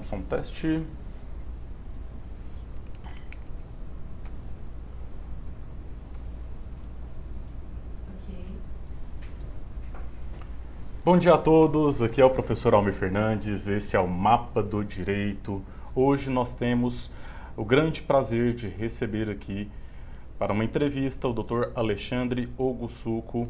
Som teste. Bom dia a todos, aqui é o professor Almir Fernandes, esse é o Mapa do Direito. Hoje nós temos o grande prazer de receber aqui para uma entrevista o Dr. Alexandre Oguzzuco.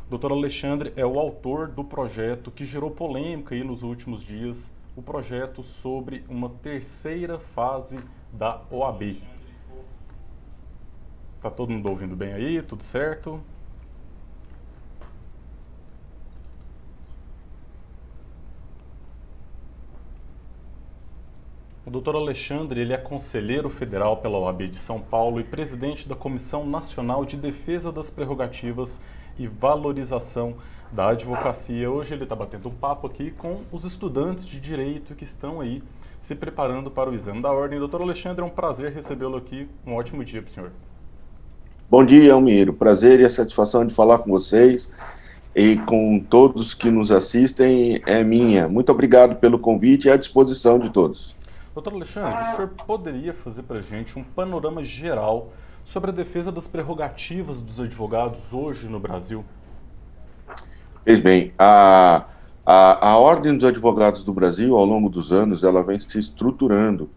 O Dr. Alexandre é o autor do projeto que gerou polêmica aí nos últimos dias, o projeto sobre uma terceira fase da OAB. Tá todo mundo ouvindo bem aí? Tudo certo? O Dr. Alexandre, ele é conselheiro federal pela OAB de São Paulo e presidente da Comissão Nacional de Defesa das Prerrogativas e Valorização da Advocacia. Hoje ele está batendo um papo aqui com os estudantes de Direito que estão aí se preparando para o exame da ordem. Dr. Alexandre, é um prazer recebê-lo aqui. Um ótimo dia para o senhor. Bom dia, Almir. Prazer e a satisfação de falar com vocês e com todos que nos assistem é minha. Muito obrigado pelo convite e à disposição de todos. Doutor Alexandre, o senhor poderia fazer para a gente um panorama geral sobre a defesa das prerrogativas dos advogados hoje no Brasil? Pois bem, a Ordem dos Advogados do Brasil, ao longo dos anos, ela vem se estruturando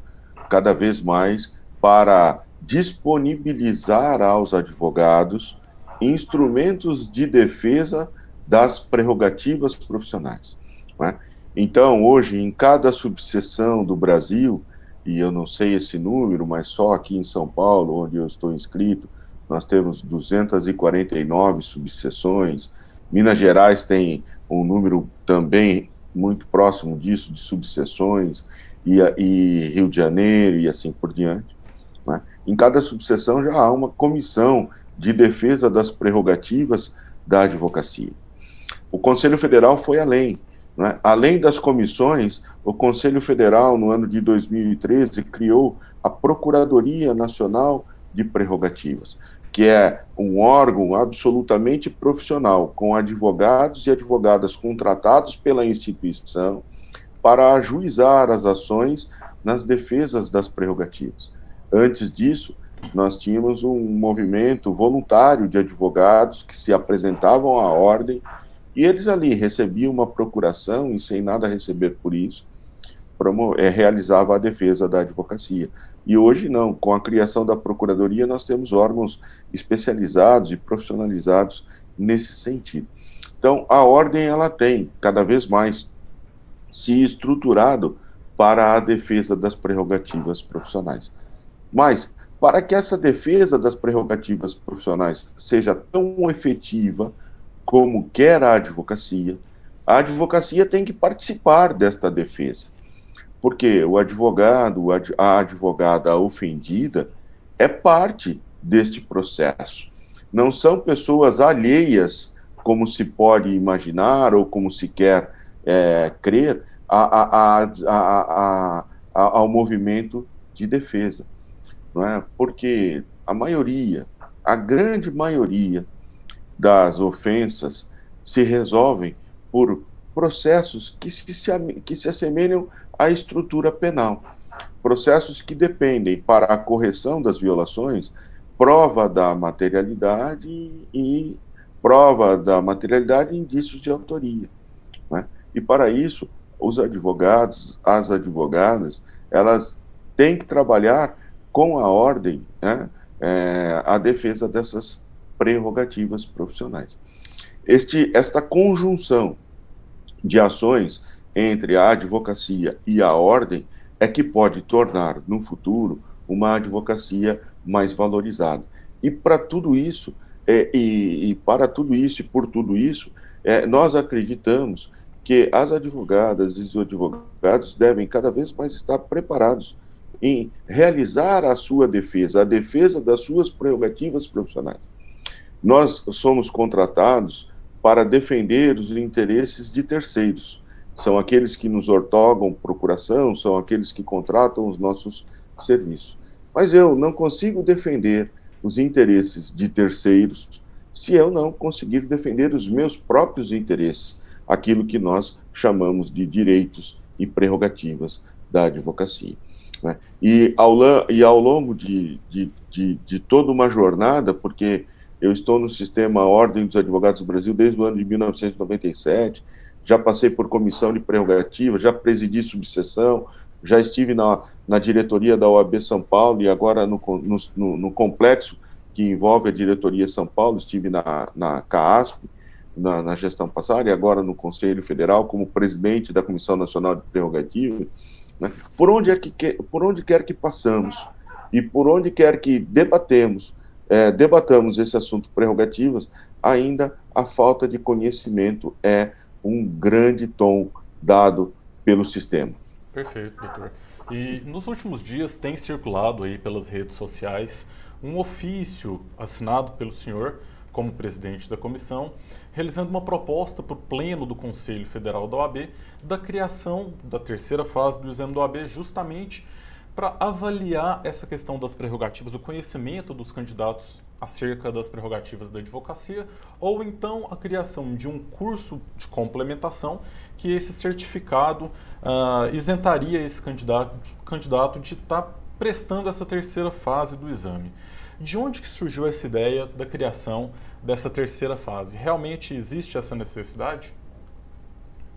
cada vez mais para disponibilizar aos advogados instrumentos de defesa das prerrogativas profissionais, não é? Então, hoje, em cada subseção do Brasil, e eu não sei esse número, mas só aqui em São Paulo, onde eu estou inscrito, nós temos 249 subseções. Minas Gerais tem um número também muito próximo disso, de subseções, e Rio de Janeiro, e assim por diante, né? Em cada subseção já há uma comissão de defesa das prerrogativas da advocacia. O Conselho Federal foi além. Né? Além das comissões, o Conselho Federal, no ano de 2013, criou a Procuradoria Nacional de Prerrogativas, que é um órgão absolutamente profissional, com advogados e advogadas contratados pela instituição para ajuizar as ações nas defesas das prerrogativas. Antes disso, nós tínhamos um movimento voluntário de advogados que se apresentavam à ordem e eles ali recebiam uma procuração e, sem nada receber por isso, realizava a defesa da advocacia. E hoje não, com a criação da Procuradoria, nós temos órgãos especializados e profissionalizados nesse sentido. Então, a ordem, ela tem cada vez mais se estruturado para a defesa das prerrogativas profissionais. Mas, para que essa defesa das prerrogativas profissionais seja tão efetiva como quer a advocacia tem que participar desta defesa. Porque o advogado, a advogada ofendida é parte deste processo. Não são pessoas alheias, como se pode imaginar ou como se quer crer, ao movimento de defesa. Não é? Porque a grande maioria das ofensas se resolvem por processos que se assemelham à estrutura penal. Processos que dependem, para a correção das violações, prova da materialidade e indícios de autoria, né? E para isso, os advogados, as advogadas, elas têm que trabalhar com a ordem, né, a defesa dessas prerrogativas profissionais. Esta conjunção de ações entre a advocacia e a ordem é que pode tornar, no futuro, uma advocacia mais valorizada. E para tudo isso, por tudo isso, nós acreditamos que as advogadas e os advogados devem cada vez mais estar preparados em realizar a sua defesa, a defesa das suas prerrogativas profissionais. Nós somos contratados para defender os interesses de terceiros. São aqueles que nos outorgam procuração, são aqueles que contratam os nossos serviços. Mas eu não consigo defender os interesses de terceiros se eu não conseguir defender os meus próprios interesses, aquilo que nós chamamos de direitos e prerrogativas da advocacia, né? E ao longo de toda uma jornada, porque eu estou no sistema Ordem dos Advogados do Brasil desde o ano de 1997, já passei por comissão de prerrogativa, já presidi subseção, já estive na diretoria da OAB São Paulo e agora no complexo que envolve a diretoria São Paulo, estive na CAASP, na gestão passada, e agora no Conselho Federal, como presidente da Comissão Nacional de Prerrogativa, né? Por onde quer que passamos e por onde quer que debatamos esse assunto prerrogativas, ainda a falta de conhecimento é um grande tom dado pelo sistema. Perfeito, doutor. E nos últimos dias tem circulado aí pelas redes sociais um ofício assinado pelo senhor como presidente da comissão, realizando uma proposta para o pleno do Conselho Federal da OAB da criação da terceira fase do exame da OAB, justamente para avaliar essa questão das prerrogativas, o conhecimento dos candidatos acerca das prerrogativas da advocacia, ou então a criação de um curso de complementação que esse certificado isentaria esse candidato de estar prestando essa terceira fase do exame. De onde que surgiu essa ideia da criação dessa terceira fase? Realmente existe essa necessidade?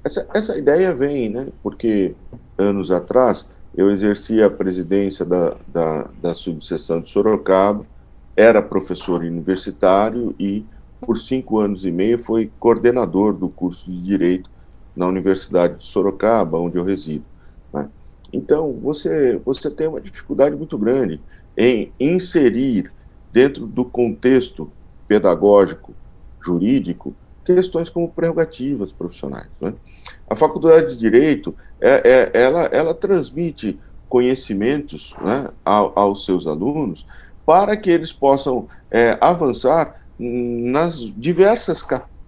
Essa ideia vem, né, porque anos atrás eu exerci a presidência da subseção de Sorocaba, era professor universitário e, por 5 anos e meio, fui coordenador do curso de Direito na Universidade de Sorocaba, onde eu resido, né? Então, você tem uma dificuldade muito grande em inserir dentro do contexto pedagógico, jurídico, questões como prerrogativas profissionais, né? A Faculdade de Direito, ela transmite conhecimentos, né, aos seus alunos para que eles possam avançar nas diversas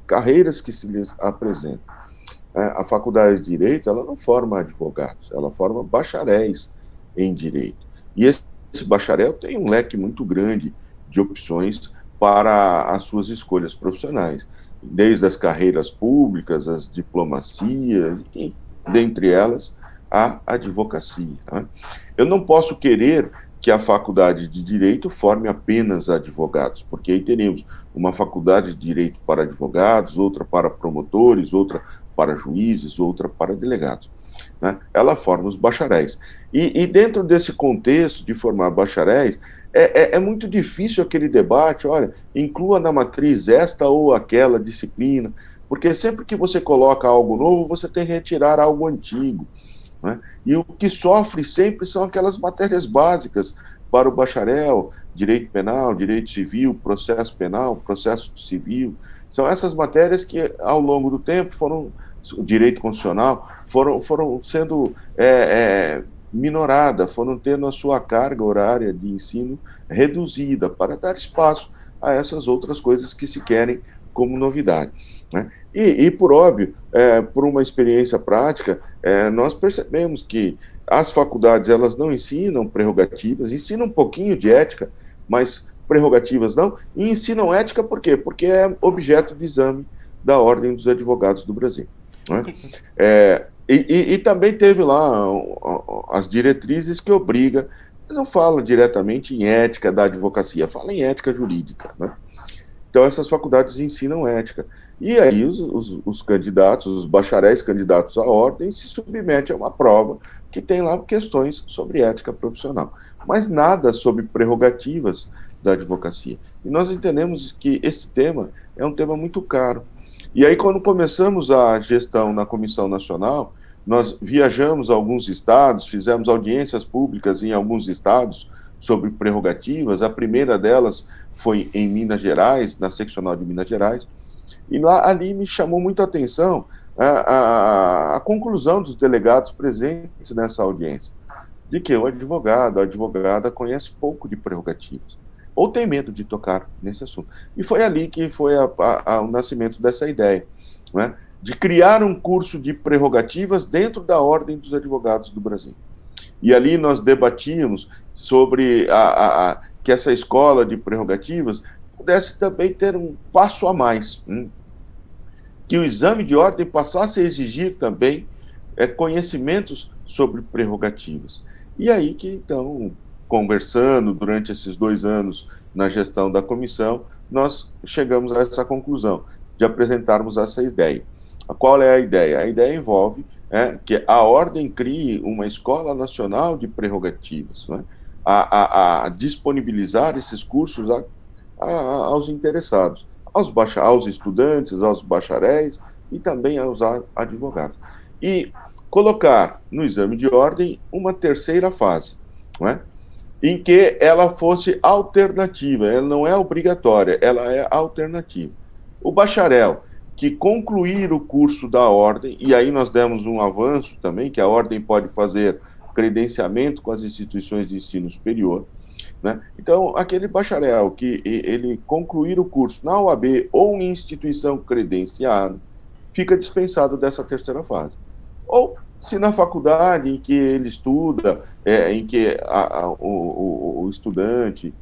carreiras que se lhes apresentam. A Faculdade de Direito, ela não forma advogados, ela forma bacharéis em Direito. E esse bacharel tem um leque muito grande de opções para as suas escolhas profissionais, desde as carreiras públicas, as diplomacias, e, dentre elas, a advocacia, né? Eu não posso querer que a Faculdade de Direito forme apenas advogados, porque aí teremos uma faculdade de Direito para advogados, outra para promotores, outra para juízes, outra para delegados, né? Ela forma os bacharéis. E dentro desse contexto de formar bacharéis, é muito difícil aquele debate, olha, inclua na matriz esta ou aquela disciplina, porque sempre que você coloca algo novo, você tem que retirar algo antigo, né? E o que sofre sempre são aquelas matérias básicas para o bacharel: direito penal, direito civil, processo penal, processo civil. São essas matérias que, ao longo do tempo, direito constitucional, foram sendo minoradas, foram tendo a sua carga horária de ensino reduzida para dar espaço a essas outras coisas que se querem como novidade, né? E por óbvio, por uma experiência prática, nós percebemos que as faculdades, elas não ensinam prerrogativas, ensinam um pouquinho de ética, mas prerrogativas não, e ensinam ética por quê? Porque é objeto de exame da Ordem dos Advogados do Brasil, né? E também teve lá as diretrizes que obriga, não fala diretamente em ética da advocacia, fala em ética jurídica, né? Então, essas faculdades ensinam ética. E aí, os candidatos, os bacharéis candidatos à ordem, se submetem a uma prova que tem lá questões sobre ética profissional, mas nada sobre prerrogativas da advocacia. E nós entendemos que esse tema é um tema muito caro. E aí, quando começamos a gestão na Comissão Nacional, nós viajamos a alguns estados, fizemos audiências públicas em alguns estados sobre prerrogativas. A primeira delas foi em Minas Gerais, na seccional de Minas Gerais, e ali me chamou muito a atenção a conclusão dos delegados presentes nessa audiência, de que o advogado, a advogada conhece pouco de prerrogativas, ou tem medo de tocar nesse assunto. E foi ali que foi o nascimento dessa ideia, né, de criar um curso de prerrogativas dentro da Ordem dos Advogados do Brasil. E ali nós debatíamos sobre que essa escola de prerrogativas pudesse também ter um passo a mais, que o exame de ordem passasse a exigir também conhecimentos sobre prerrogativas. E aí que, então, conversando durante esses 2 anos na gestão da comissão, nós chegamos a essa conclusão de apresentarmos essa ideia. Qual é a ideia? A ideia envolve que a ordem crie uma escola nacional de prerrogativas, né? A disponibilizar esses cursos aos interessados, aos estudantes, aos bacharéis e também aos advogados. E colocar no exame de ordem uma terceira fase, não é? Em que ela fosse alternativa, ela não é obrigatória, ela é alternativa. O bacharel que concluir o curso da ordem, e aí nós demos um avanço também, que a ordem pode fazer credenciamento com as instituições de ensino superior, né? Então, aquele bacharel que ele concluir o curso na OAB ou em instituição credenciada, fica dispensado dessa terceira fase. Ou, se na faculdade em que ele estuda, em que o estudante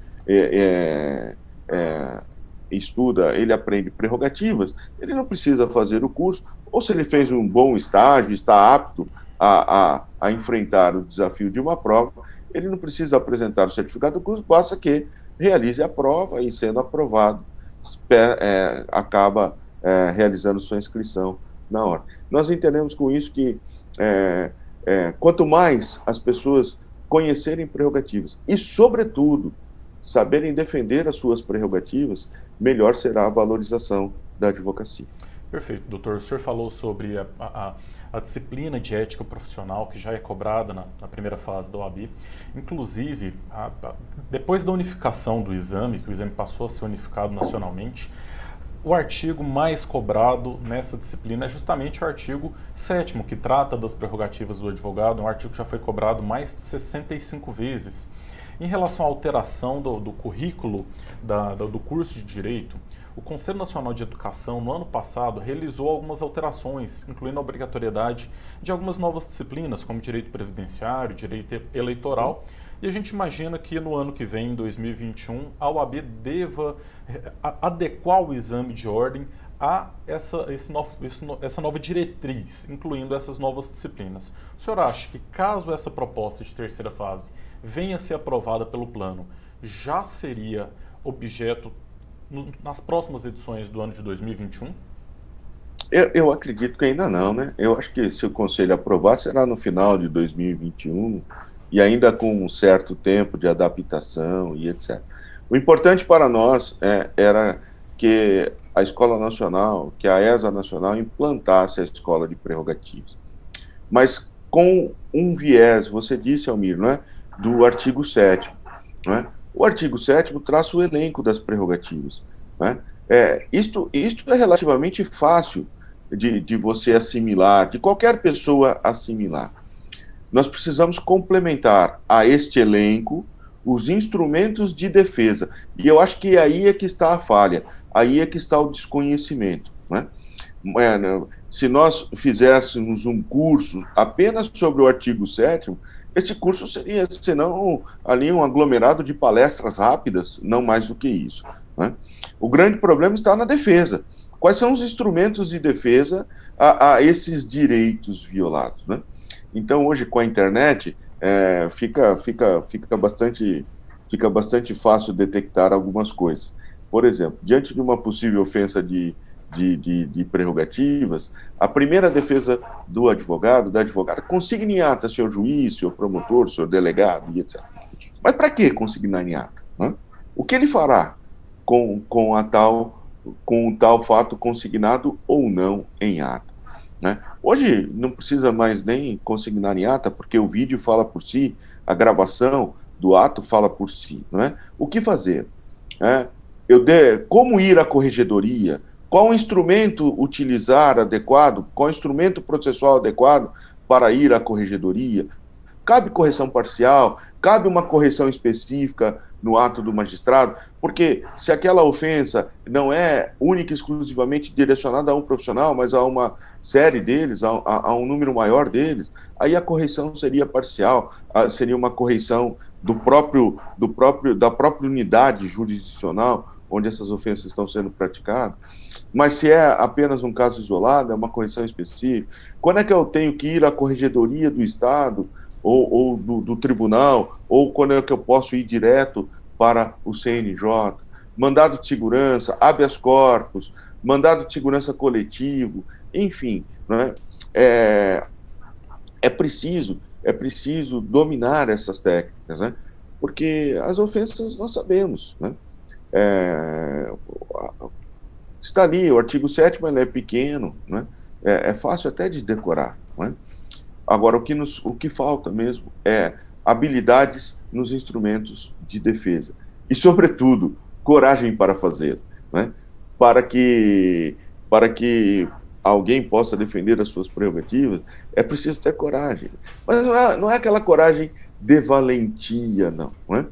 estuda, ele aprende prerrogativas, ele não precisa fazer o curso, ou se ele fez um bom estágio, está apto a enfrentar o desafio de uma prova, ele não precisa apresentar o certificado do curso, basta que realize a prova e, sendo aprovado, acaba realizando sua inscrição na ordem. Nós entendemos com isso que quanto mais as pessoas conhecerem prerrogativas e, sobretudo, saberem defender as suas prerrogativas, melhor será a valorização da advocacia. Perfeito, doutor. O senhor falou sobre a disciplina de ética profissional que já é cobrada na primeira fase da OAB. Inclusive, depois da unificação do exame, que o exame passou a ser unificado nacionalmente, o artigo mais cobrado nessa disciplina é justamente o artigo 7º, que trata das prerrogativas do advogado. Um artigo que já foi cobrado mais de 65 vezes. Em relação à alteração do currículo do curso de Direito, o Conselho Nacional de Educação, no ano passado, realizou algumas alterações, incluindo a obrigatoriedade de algumas novas disciplinas, como Direito Previdenciário, Direito Eleitoral, e a gente imagina que no ano que vem, em 2021, a OAB deva adequar o exame de ordem a essa nova diretriz, incluindo essas novas disciplinas. O senhor acha que, caso essa proposta de terceira fase venha a ser aprovada pelo plano, já seria objeto nas próximas edições do ano de 2021? Eu acredito que ainda não, né? Eu acho que, se o Conselho aprovar, será no final de 2021 e ainda com um certo tempo de adaptação e etc. O importante para nós era que a Escola Nacional, que a ESA Nacional implantasse a Escola de Prerrogativas. Mas com um viés, você disse, Almir, não é? Do artigo 7º, não é? O artigo 7º traça o elenco das prerrogativas, né? Isto é relativamente fácil de você assimilar, de qualquer pessoa assimilar. Nós precisamos complementar a este elenco os instrumentos de defesa. E eu acho que aí é que está a falha, aí é que está o desconhecimento, né? Se nós fizéssemos um curso apenas sobre o artigo 7º, esse curso seria, senão, ali um aglomerado de palestras rápidas, não mais do que isso, né? O grande problema está na defesa. Quais são os instrumentos de defesa a esses direitos violados, né? Então, hoje, com a internet, fica bastante fácil detectar algumas coisas. Por exemplo, diante de uma possível ofensa de prerrogativas, a primeira defesa do advogado, da advogada, consigne em ata, senhor juiz, senhor promotor, senhor delegado, e etc. Mas para que consignar em ata, né? O que ele fará com o tal fato consignado ou não em ata, né? Hoje não precisa mais nem consignar em ata, porque o vídeo fala por si, a gravação do ato fala por si, não é? O que fazer? Como ir à corregedoria? Qual instrumento utilizar adequado? Qual instrumento processual adequado para ir à corregedoria? Cabe correção parcial? Cabe uma correção específica no ato do magistrado? Porque se aquela ofensa não é única e exclusivamente direcionada a um profissional, mas a uma série deles, a um número maior deles, aí a correção seria parcial, seria uma correção da própria unidade jurisdicional onde essas ofensas estão sendo praticadas, mas se é apenas um caso isolado, é uma correção específica. Quando é que eu tenho que ir à corregedoria do Estado ou do tribunal, ou quando é que eu posso ir direto para o CNJ? Mandado de segurança, habeas corpus, mandado de segurança coletivo, enfim, né? É preciso dominar essas técnicas, né? Porque as ofensas nós sabemos, né? É, está ali, o artigo 7º, ele é pequeno, né? É fácil até de decorar, né? Agora, o que falta mesmo é habilidades nos instrumentos de defesa e, sobretudo, coragem para fazê-lo, né? Para que, para que alguém possa defender as suas prerrogativas, é preciso ter coragem. Mas não é aquela coragem de valentia, não. Não é?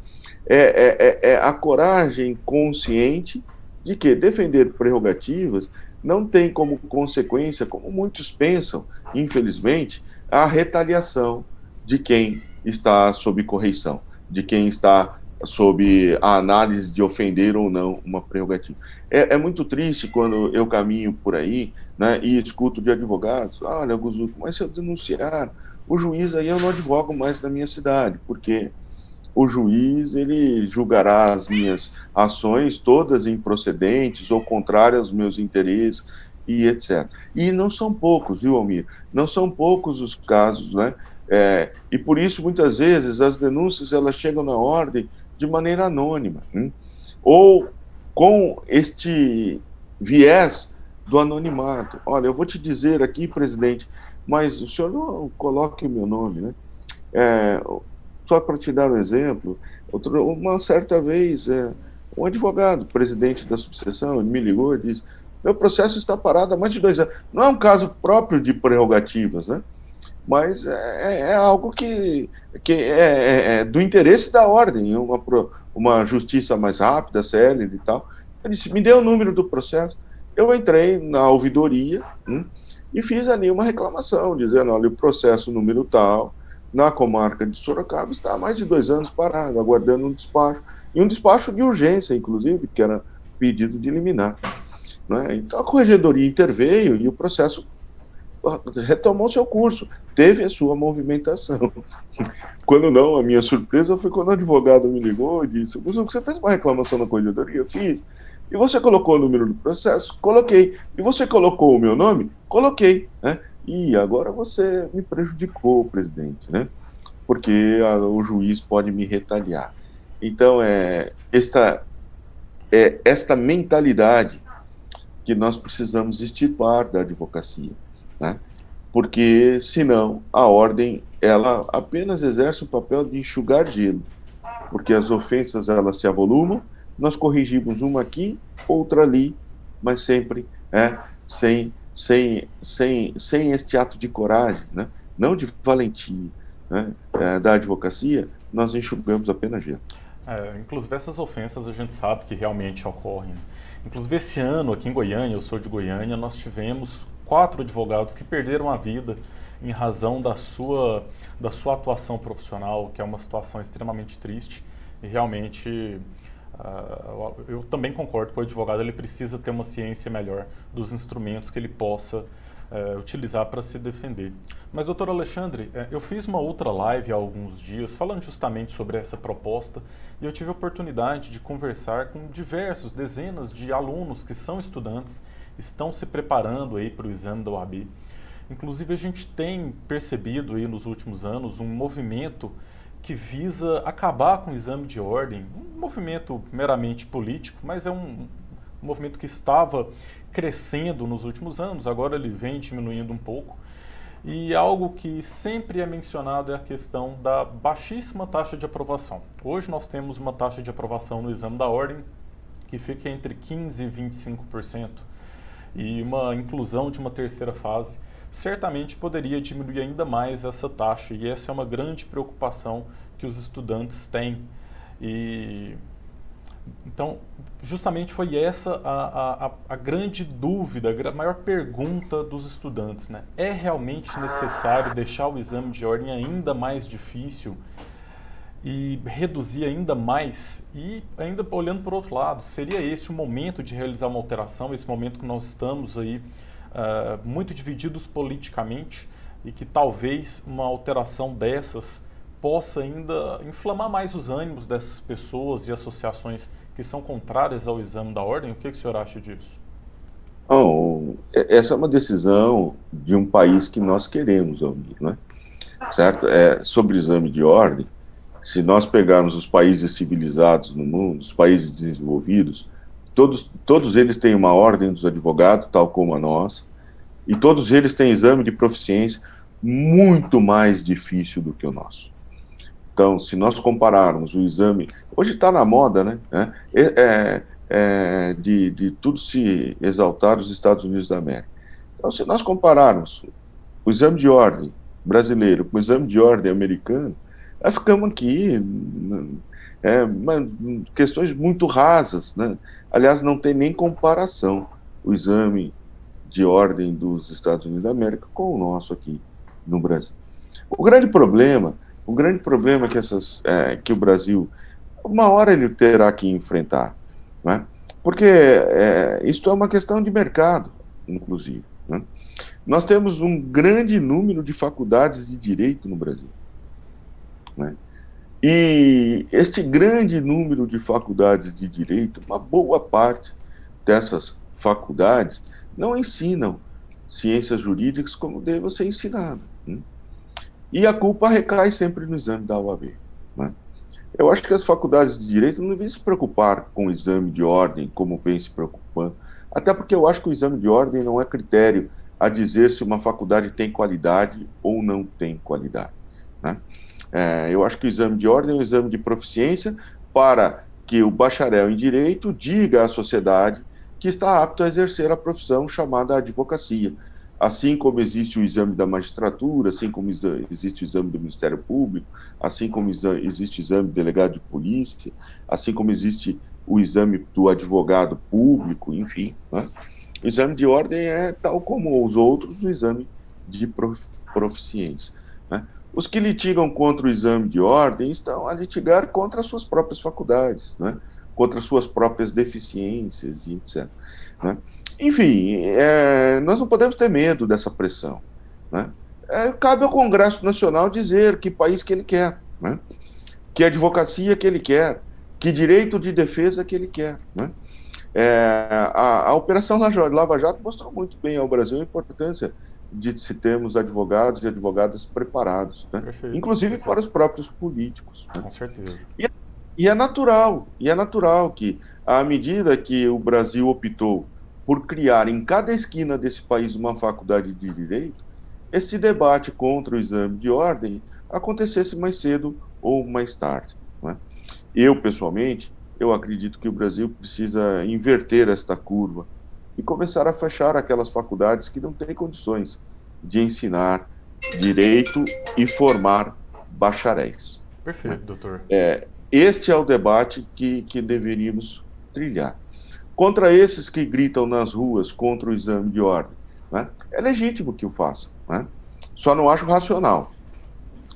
É a coragem consciente de que defender prerrogativas não tem como consequência, como muitos pensam, infelizmente, a retaliação de quem está sob correição, de quem está sob a análise de ofender ou não uma prerrogativa. É muito triste quando eu caminho por aí, né, e escuto de advogados: olha, Guzuco, mas se eu denunciar, o juiz aí eu não advogo mais na minha cidade, porque o juiz ele julgará as minhas ações todas improcedentes ou contrárias aos meus interesses e etc. E não são poucos, viu, Almir? Não são poucos os casos, né? E por isso, muitas vezes, as denúncias elas chegam na ordem de maneira anônima, hein? Ou com este viés do anonimato. Olha, eu vou te dizer aqui, presidente, mas o senhor não coloque o meu nome, né? Só para te dar um exemplo, uma certa vez, um advogado, presidente da subseção, ele me ligou e disse: meu processo está parado há mais de 2 anos. Não é um caso próprio de prerrogativas, né? Mas é algo que é do interesse da ordem, uma justiça mais rápida, célere e tal. Ele disse: me dê o número do processo. Eu entrei na ouvidoria e fiz ali uma reclamação, dizendo: olha, o processo número tal, na comarca de Sorocaba, está há mais de 2 anos parado, aguardando um despacho, e um despacho de urgência, inclusive, que era pedido de liminar. Né? Então a corregedoria interveio e o processo retomou seu curso, teve a sua movimentação. Quando não, a minha surpresa foi quando o advogado me ligou e disse: você fez uma reclamação na corregedoria? Eu fiz. E você colocou o número do processo? Coloquei. E você colocou o meu nome? Coloquei. Né? E agora você me prejudicou, presidente, né? Porque o juiz pode me retaliar. Então, esta mentalidade que nós precisamos extirpar da advocacia, né? Porque, senão, a ordem, ela apenas exerce o papel de enxugar gelo, porque as ofensas, elas se avolumam, nós corrigimos uma aqui, outra ali, mas sempre sem este ato de coragem, né? Não de valentia, né? Da advocacia, nós enxugamos apenas gelo. Inclusive essas ofensas a gente sabe que realmente ocorrem. Inclusive esse ano aqui em Goiânia, eu sou de Goiânia, nós tivemos 4 advogados que perderam a vida em razão da sua atuação profissional, que é uma situação extremamente triste. E realmente eu também concordo que o advogado ele precisa ter uma ciência melhor dos instrumentos que ele possa utilizar para se defender. Mas, doutor Alexandre, eu fiz uma outra live há alguns dias falando justamente sobre essa proposta e eu tive a oportunidade de conversar com dezenas de alunos que são estudantes, estão se preparando aí para o exame da OAB. Inclusive, a gente tem percebido aí nos últimos anos um movimento que visa acabar com o exame de ordem, um movimento meramente político, mas é um movimento que estava crescendo nos últimos anos, agora ele vem diminuindo um pouco. E algo que sempre é mencionado é a questão da baixíssima taxa de aprovação. Hoje nós temos uma taxa de aprovação no exame da ordem que fica entre 15% e 25%. E uma inclusão de uma terceira fase certamente poderia diminuir ainda mais essa taxa. E essa é uma grande preocupação que os estudantes têm. Então, justamente foi essa a grande dúvida, a maior pergunta dos estudantes, né? É realmente necessário deixar o exame de ordem ainda mais difícil? e reduzir ainda mais, e ainda olhando por outro lado, seria esse o momento de realizar uma alteração, esse momento que nós estamos aí muito divididos politicamente e que talvez uma alteração dessas possa ainda inflamar mais os ânimos dessas pessoas e associações que são contrárias ao exame da ordem? O que o senhor acha disso? Bom, essa é uma decisão de um país que nós queremos, né? Certo? Sobre exame de ordem, se nós pegarmos os países civilizados no mundo, os países desenvolvidos, todos eles têm uma ordem dos advogados, tal como a nossa, e todos eles têm exame de proficiência muito mais difícil do que o nosso. Então, se nós compararmos o exame... Hoje está na moda, né? De tudo se exaltar os Estados Unidos da América. Então, se nós compararmos o exame de ordem brasileiro com o exame de ordem americano, nós ficamos aqui questões muito rasas, né? Aliás, não tem nem comparação o exame de ordem dos Estados Unidos da América com o nosso aqui no Brasil. O grande problema que o Brasil, uma hora ele terá que enfrentar, né? Porque isto é uma questão de mercado, inclusive, né? Nós temos um grande número de faculdades de direito no Brasil, né? E este grande número de faculdades de direito, uma boa parte dessas faculdades não ensinam ciências jurídicas como deve ser ensinado, né? E a culpa recai sempre no exame da OAB, né? Eu acho que as faculdades de direito não devem se preocupar com o exame de ordem como vem se preocupando, até porque eu acho que o exame de ordem não é critério a dizer se uma faculdade tem qualidade ou não tem qualidade, né? Eu acho que o exame de ordem é um exame de proficiência para que o bacharel em direito diga à sociedade que está apto a exercer a profissão chamada advocacia. Assim como existe o exame da magistratura, assim como existe o exame do Ministério Público, assim como existe o exame do delegado de polícia, assim como existe o exame do advogado público, enfim, né? O exame de ordem é, tal como os outros, o exame de proficiência, né? Os que litigam contra o exame de ordem estão a litigar contra as suas próprias faculdades, né? Contra as suas próprias deficiências, e etc., né? Enfim, nós não podemos ter medo dessa pressão, né? Cabe ao Congresso Nacional dizer que país que ele quer, né? Que advocacia que ele quer, que direito de defesa que ele quer, né? A Operação Lava Jato mostrou muito bem ao Brasil a importância de se termos advogados e advogadas preparados, né? Perfeito, Inclusive perfeito. para os próprios políticos, né? Com certeza. E é natural que, à medida que o Brasil optou por criar em cada esquina desse país uma faculdade de direito, este debate contra o exame de ordem acontecesse mais cedo ou mais tarde, né? Eu, pessoalmente, eu acredito que o Brasil precisa inverter esta curva e começar a fechar aquelas faculdades que não têm condições de ensinar direito e formar bacharéis. Perfeito, doutor. Este é o debate que deveríamos trilhar. Contra esses que gritam nas ruas contra o exame de ordem, né? É legítimo que o façam, né? Só não acho racional.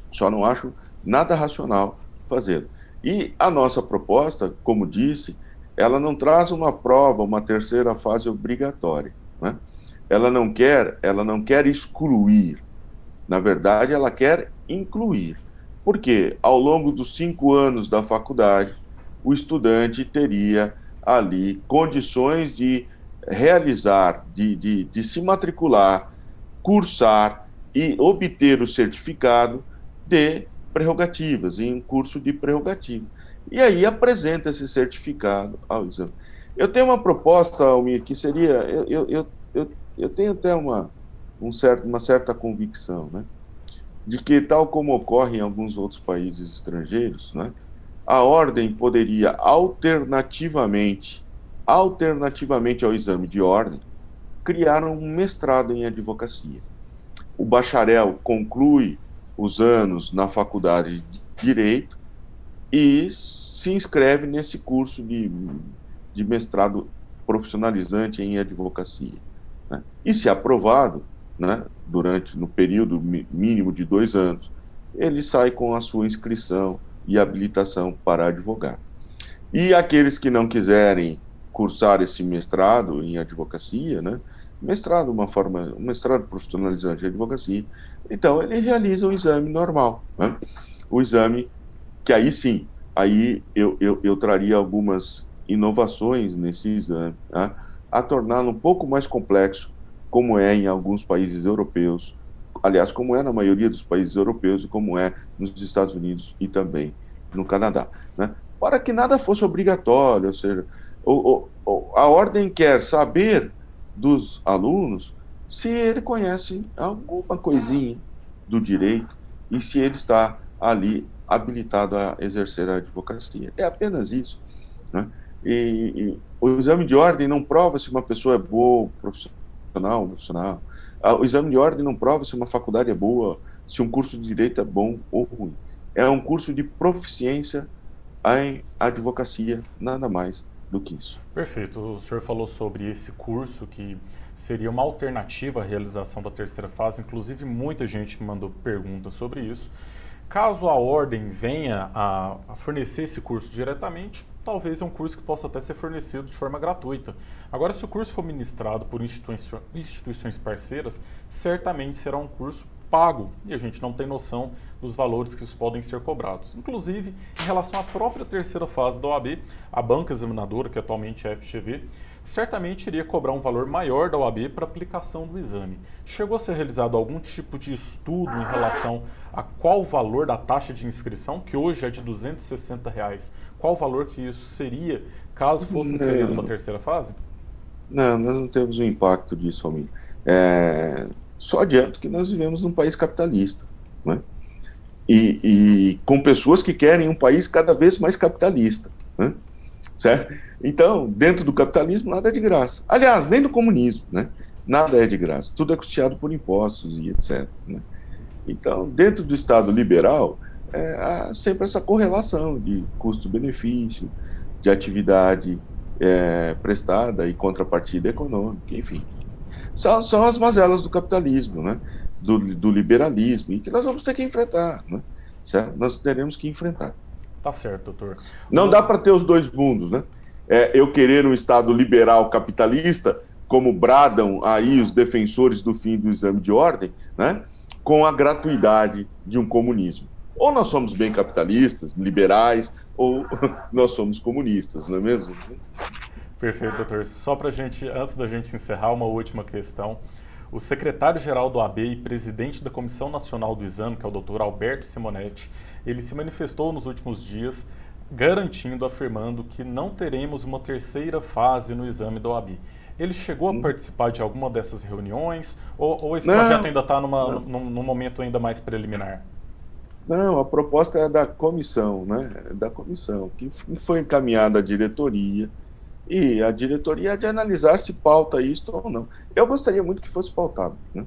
Só não acho nada racional fazê-lo. E a nossa proposta, como disse, ela não traz uma prova, uma terceira fase obrigatória, né? Ela não quer excluir. Na verdade, ela quer incluir. Porque ao longo dos 5 anos da faculdade, o estudante teria ali condições de realizar, de se matricular, cursar e obter o certificado de prerrogativas, em um curso de prerrogativa. E aí apresenta esse certificado ao exame. Eu tenho uma proposta, Almir, que seria... Eu tenho até uma certa convicção, né? De que, tal como ocorre em alguns outros países estrangeiros, né, a ordem poderia alternativamente ao exame de ordem, criar um mestrado em advocacia. O bacharel conclui os anos na faculdade de Direito e se inscreve nesse curso de mestrado profissionalizante em advocacia, né? E se aprovado, né, no período mínimo de 2 anos, ele sai com a sua inscrição e habilitação para advogar. E aqueles que não quiserem cursar esse mestrado em advocacia, né? Mestrado, um mestrado profissionalizante em advocacia, então ele realiza o exame normal, né? O exame que aí sim, aí eu traria algumas inovações nesse exame, né? A torná-lo um pouco mais complexo, como é em alguns países europeus, aliás, como é na maioria dos países europeus e como é nos Estados Unidos e também no Canadá, né? Para que nada fosse obrigatório, ou seja, a ordem quer saber dos alunos se ele conhece alguma coisinha do direito e se ele está ali habilitado a exercer a advocacia. É apenas isso, né? E o exame de ordem não prova se uma pessoa é boa, profissional, profissional. O exame de ordem não prova se uma faculdade é boa, se um curso de direito é bom ou ruim. É um curso de proficiência em advocacia, nada mais do que isso. Perfeito. O senhor falou sobre esse curso que seria uma alternativa à realização da terceira fase. Inclusive, muita gente me mandou perguntas sobre isso. Caso a ordem venha a fornecer esse curso diretamente, talvez é um curso que possa até ser fornecido de forma gratuita. Agora, se o curso for ministrado por instituições parceiras, certamente será um curso pago e a gente não tem noção dos valores que podem ser cobrados. Inclusive, em relação à própria terceira fase da OAB, a banca examinadora, que atualmente é a FGV, certamente iria cobrar um valor maior da OAB para aplicação do exame. Chegou a ser realizado algum tipo de estudo em relação a qual o valor da taxa de inscrição, que hoje é de R$ 260, qual o valor que isso seria caso fosse inserido uma terceira fase? Não, nós não temos o impacto disso, Almir. Só adianto que nós vivemos num país capitalista, né? E com pessoas que querem um país cada vez mais capitalista, né? Certo? Então, dentro do capitalismo, nada é de graça. Aliás, nem do comunismo, né? Nada é de graça. Tudo é custeado por impostos e etc, né? Então, dentro do Estado liberal, há sempre essa correlação de custo-benefício, de atividade prestada e contrapartida econômica, enfim. São as mazelas do capitalismo, né? Do liberalismo, e que nós vamos ter que enfrentar, né? Certo? Nós teremos que enfrentar. Tá certo, doutor. Não dá para ter os dois mundos, né? Eu querer um Estado liberal capitalista, como bradam aí os defensores do fim do exame de ordem, né? Com a gratuidade de um comunismo. Ou nós somos bem capitalistas, liberais, ou nós somos comunistas, não é mesmo? Perfeito, doutor. Só para antes da gente encerrar, uma última questão. O secretário-geral do AB e presidente da Comissão Nacional do Exame, que é o doutor Alberto Simonetti, ele se manifestou nos últimos dias garantindo, afirmando que não teremos uma terceira fase no exame da OAB. Ele chegou a participar de alguma dessas reuniões ou esse projeto ainda está num momento ainda mais preliminar? Não, a proposta é da comissão, né? Da comissão, que foi encaminhada à diretoria, e a diretoria é de analisar se pauta isso ou não. Eu gostaria muito que fosse pautado, né?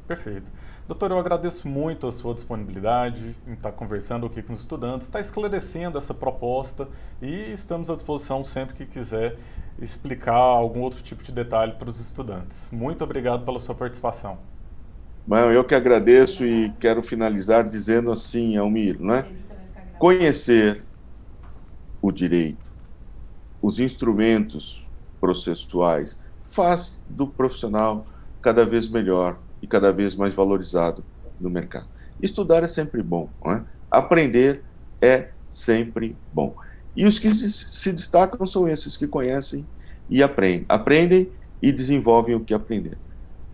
Perfeito. Doutor, eu agradeço muito a sua disponibilidade em estar conversando aqui com os estudantes, estar esclarecendo essa proposta e estamos à disposição sempre que quiser explicar algum outro tipo de detalhe para os estudantes. Muito obrigado pela sua participação. Bom, eu que agradeço e quero finalizar dizendo assim, Almir, né? Conhecer o direito, os instrumentos processuais, faz do profissional cada vez melhor e cada vez mais valorizado no mercado. Estudar é sempre bom, não é? Aprender é sempre bom. E os que se destacam são esses que conhecem e aprendem e desenvolvem o que aprenderam.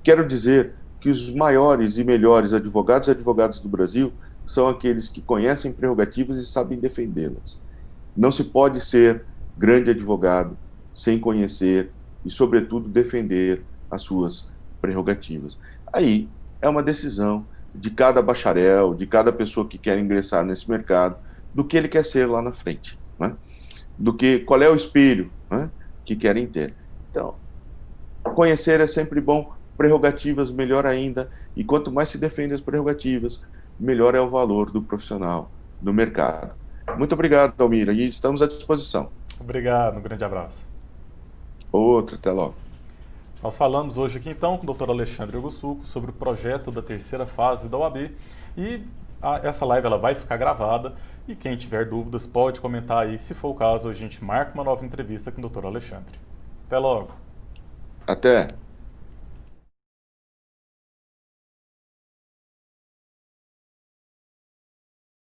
Quero dizer que os maiores e melhores advogados e advogadas do Brasil são aqueles que conhecem prerrogativas e sabem defendê-las. Não se pode ser grande advogado sem conhecer e, sobretudo, defender as suas prerrogativas. Aí é uma decisão de cada bacharel, de cada pessoa que quer ingressar nesse mercado, do que ele quer ser lá na frente, né? Qual é o espelho, né, que querem ter. Então, conhecer é sempre bom, prerrogativas melhor ainda, e quanto mais se defende as prerrogativas, melhor é o valor do profissional no mercado. Muito obrigado, Almira, e estamos à disposição. Obrigado, um grande abraço. Outro, até logo. Nós falamos hoje aqui então com o Dr. Alexandre Ogussuco sobre o projeto da terceira fase da OAB e essa live ela vai ficar gravada e quem tiver dúvidas pode comentar aí. Se for o caso, a gente marca uma nova entrevista com o Dr. Alexandre. Até logo. Até.